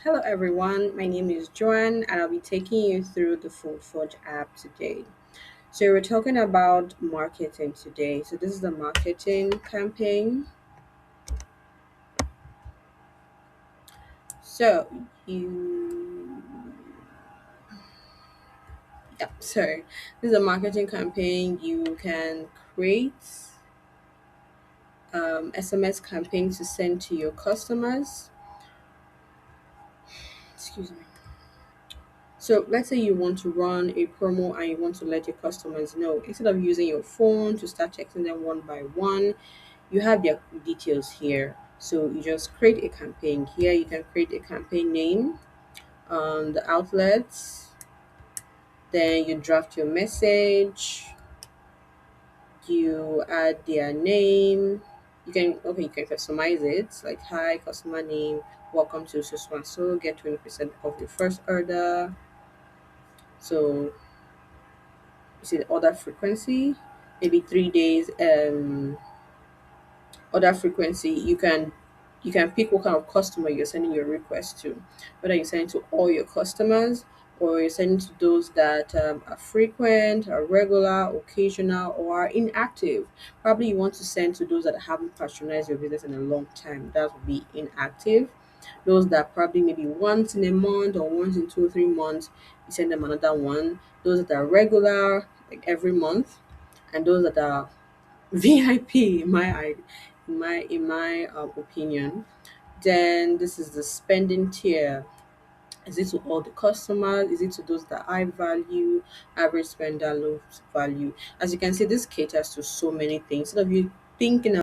Hello everyone, my name is Joanne and I'll be taking you through the FoldForge app today. So we're talking about marketing today. So this is the marketing campaign. So you yeah, sorry. This is a marketing campaign. You can create SMS campaign to send to your customers. Excuse me. So let's say you want to run a promo and you want to let your customers know. Instead of using your phone to start texting them one by one, you have their details here. So you just create a campaign here. You can create a campaign name, the outlets, then you draft your message, you add their name. You can customize it like hi customer name, welcome to so and so, get 20% off your first order. So you see the order frequency, maybe 3 days. Order frequency, you can pick what kind of customer you're sending your request to, whether you're sending to all your customers or you're sending to those that are frequent, are regular, occasional, or are inactive. Probably you want to send to those that haven't patronized your business in a long time. That would be inactive. Those that probably maybe once in a month or once in 2 or 3 months, you send them another one. Those that are regular, like every month, and those that are VIP in my opinion. Then this is the spending tier. Is it to all the customers? Is it to those that high value, average spender, low value? As you can see, this caters to so many things. Instead of you thinking